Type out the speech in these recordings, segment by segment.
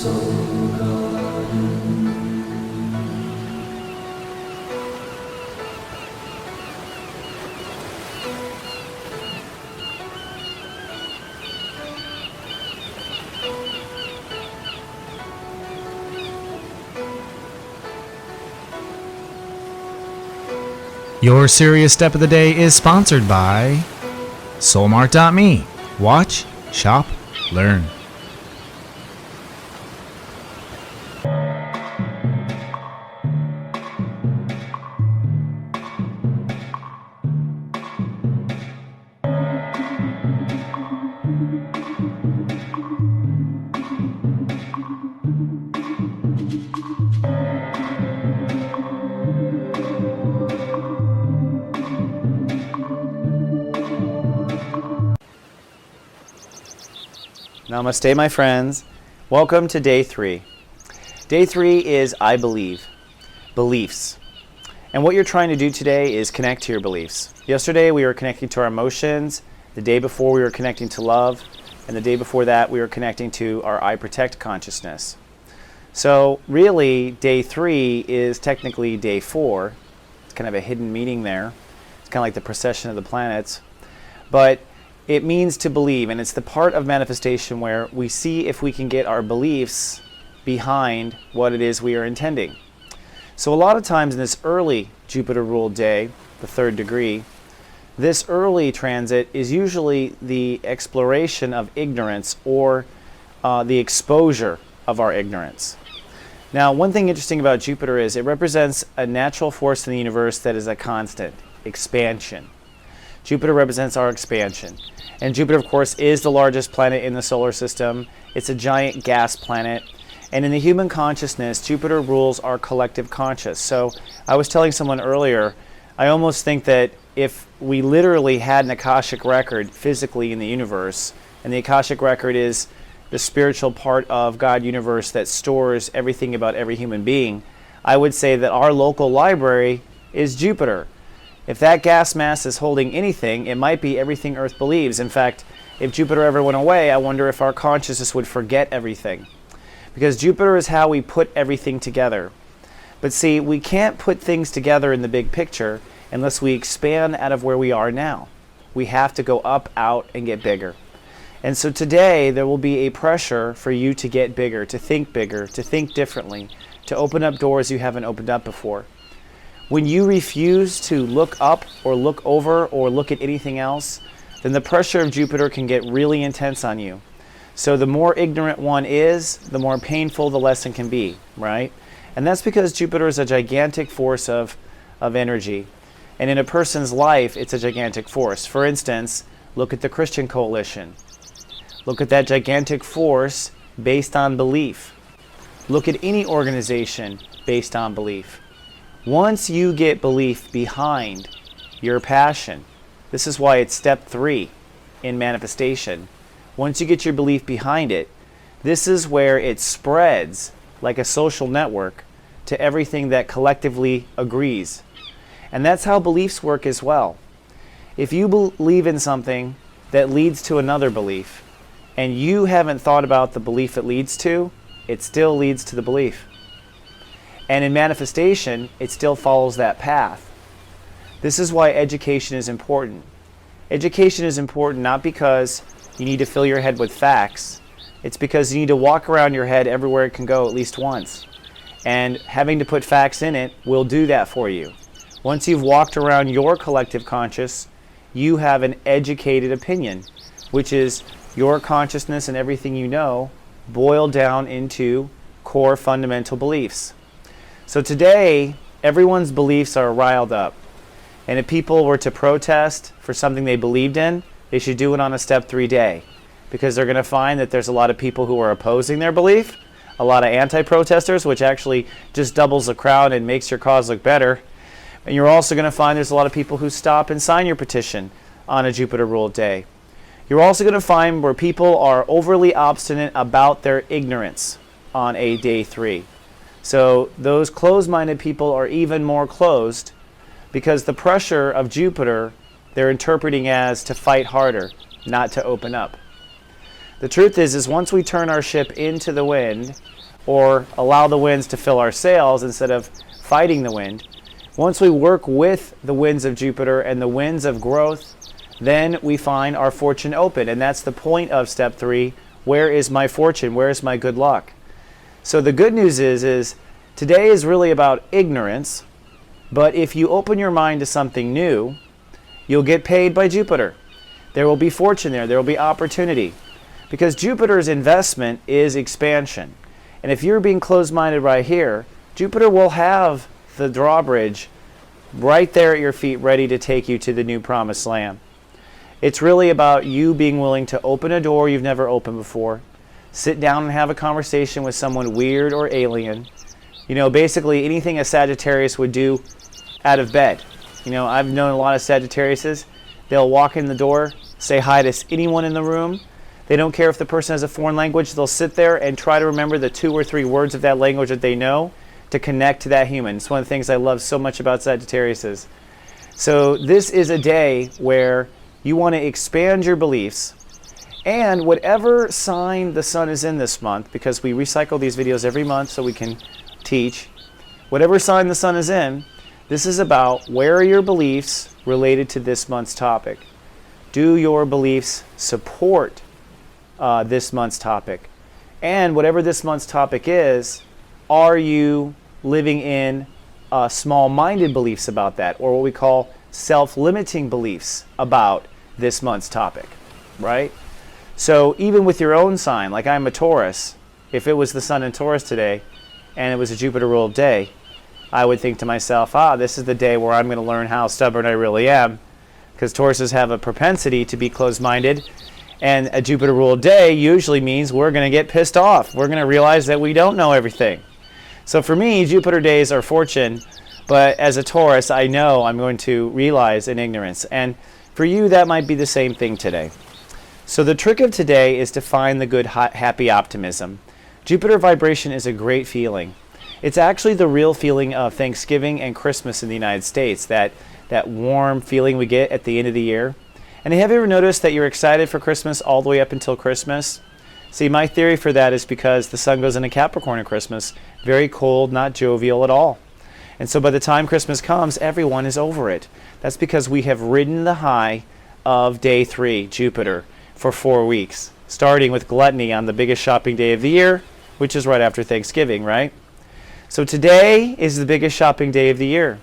Your Sirius Step of the Day is sponsored by Soulmart.me. Watch, shop, learn. Namaste, my friends. Welcome to day 3. Day 3 is I believe, beliefs. And what you're trying to do today is connect to your beliefs. Yesterday we were connecting to our emotions, the day before we were connecting to love, and the day before that we were connecting to our I protect consciousness. So really day 3 is technically day 4. It's kind of a hidden meaning there. It's kind of like the precession of the planets. But it means to believe, and it's the part of manifestation where we see if we can get our beliefs behind what it is we are intending. So a lot of times in this early Jupiter-ruled day, the 3rd degree, this early transit is usually the exploration of ignorance or the exposure of our ignorance. Now, one thing interesting about Jupiter is it represents a natural force in the universe that is a constant, expansion. Jupiter represents our expansion. And Jupiter, of course, is the largest planet in the solar system. It's a giant gas planet. And in the human consciousness, Jupiter rules our collective conscious. So I was telling someone earlier, I almost think that if we literally had an Akashic record physically in the universe, and the Akashic record is the spiritual part of God universe that stores everything about every human being, I would say that our local library is Jupiter. If that gas mass is holding anything, it might be everything Earth believes. In fact, if Jupiter ever went away, I wonder if our consciousness would forget everything. Because Jupiter is how we put everything together. But see, we can't put things together in the big picture unless we expand out of where we are now. We have to go up, out, and get bigger. And so today, there will be a pressure for you to get bigger, to think differently, to open up doors you haven't opened up before. When you refuse to look up or look over or look at anything else, then the pressure of Jupiter can get really intense on you. So the more ignorant one is, the more painful the lesson can be, right? And that's because Jupiter is a gigantic force of energy. And in a person's life, it's a gigantic force. For instance, look at the Christian coalition. Look at that gigantic force based on belief. Look at any organization based on belief. Once you get belief behind your passion, this is why it's step 3 in manifestation. Once you get your belief behind it, this is where it spreads like a social network to everything that collectively agrees. And that's how beliefs work as well. If you believe in something that leads to another belief, and you haven't thought about the belief it leads to, it still leads to the belief. And in manifestation, it still follows that path. This is why education is important. Education is important not because you need to fill your head with facts. It's because you need to walk around your head everywhere it can go at least once. And having to put facts in it will do that for you. Once you've walked around your collective conscious, you have an educated opinion, which is your consciousness and everything you know boiled down into core fundamental beliefs. So today, everyone's beliefs are riled up. And if people were to protest for something they believed in, they should do it on a step 3 day. Because they're going to find that there's a lot of people who are opposing their belief, a lot of anti-protesters, which actually just doubles the crowd and makes your cause look better. And you're also going to find there's a lot of people who stop and sign your petition on a Jupiter-ruled day. You're also going to find where people are overly obstinate about their ignorance on a day 3. So those closed-minded people are even more closed because the pressure of Jupiter they're interpreting as to fight harder, not to open up. The truth is once we turn our ship into the wind, or allow the winds to fill our sails instead of fighting the wind, once we work with the winds of Jupiter and the winds of growth, then we find our fortune open. And that's the point of step 3. Where is my fortune? Where is my good luck? So the good news is today is really about ignorance, but if you open your mind to something new, you'll get paid by Jupiter. There will be fortune there. There will be opportunity. Because Jupiter's investment is expansion. And if you're being closed-minded right here, Jupiter will have the drawbridge right there at your feet, ready to take you to the new promised land. It's really about you being willing to open a door you've never opened before, sit down and have a conversation with someone weird or alien. You know, basically anything a Sagittarius would do out of bed. You know, I've known a lot of Sagittariuses. They'll walk in the door, say hi to anyone in the room. They don't care if the person has a foreign language. They'll sit there and try to remember the 2 or 3 words of that language that they know to connect to that human. It's one of the things I love so much about Sagittariuses. So this is a day where you want to expand your beliefs, and whatever sign the sun is in this month, because we recycle these videos every month so we can teach, whatever sign the sun is in, this is about where are your beliefs related to this month's topic. Do your beliefs support this month's topic? And whatever this month's topic is, are you living in small-minded beliefs about that, or what we call self-limiting beliefs about this month's topic, right? So even with your own sign, like I'm a Taurus, if it was the sun in Taurus today and it was a Jupiter-ruled day, I would think to myself, this is the day where I'm going to learn how stubborn I really am, because Tauruses have a propensity to be closed-minded, and a Jupiter-ruled day usually means we're going to get pissed off. We're going to realize that we don't know everything. So for me, Jupiter days are fortune, but as a Taurus, I know I'm going to realize in ignorance. And for you, that might be the same thing today. So the trick of today is to find the good, happy optimism. Jupiter vibration is a great feeling. It's actually the real feeling of Thanksgiving and Christmas in the United States, that warm feeling we get at the end of the year. And have you ever noticed that you're excited for Christmas all the way up until Christmas? See, my theory for that is because the sun goes into Capricorn at Christmas, very cold, not jovial at all. And so by the time Christmas comes, everyone is over it. That's because we have ridden the high of day 3, Jupiter, for 4 weeks, starting with gluttony on the biggest shopping day of the year, which is right after Thanksgiving, right? So today is the biggest shopping day of the year.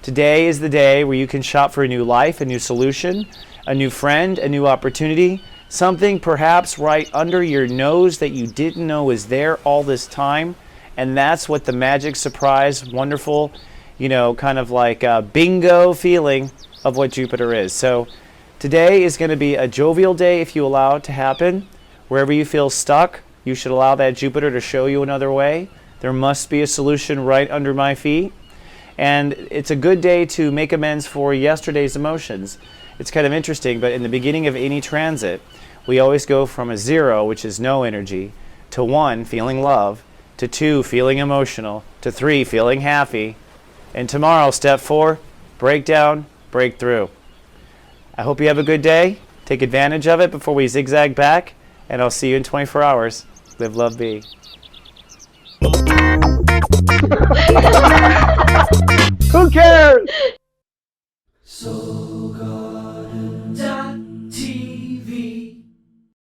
Today is the day where you can shop for a new life, a new solution, a new friend, a new opportunity, something perhaps right under your nose that you didn't know was there all this time. And that's what the magic, surprise, wonderful, kind of like a bingo feeling of what Jupiter is. So today is going to be a jovial day if you allow it to happen. Wherever you feel stuck, you should allow that Jupiter to show you another way. There must be a solution right under my feet. And it's a good day to make amends for yesterday's emotions. It's kind of interesting, but in the beginning of any transit, we always go from a 0, which is no energy, to 1, feeling love, to 2, feeling emotional, to 3, feeling happy. And tomorrow, step 4, break down, break through. I hope you have a good day. Take advantage of it before we zigzag back, and I'll see you in 24 hours. Live, love, be. Who cares?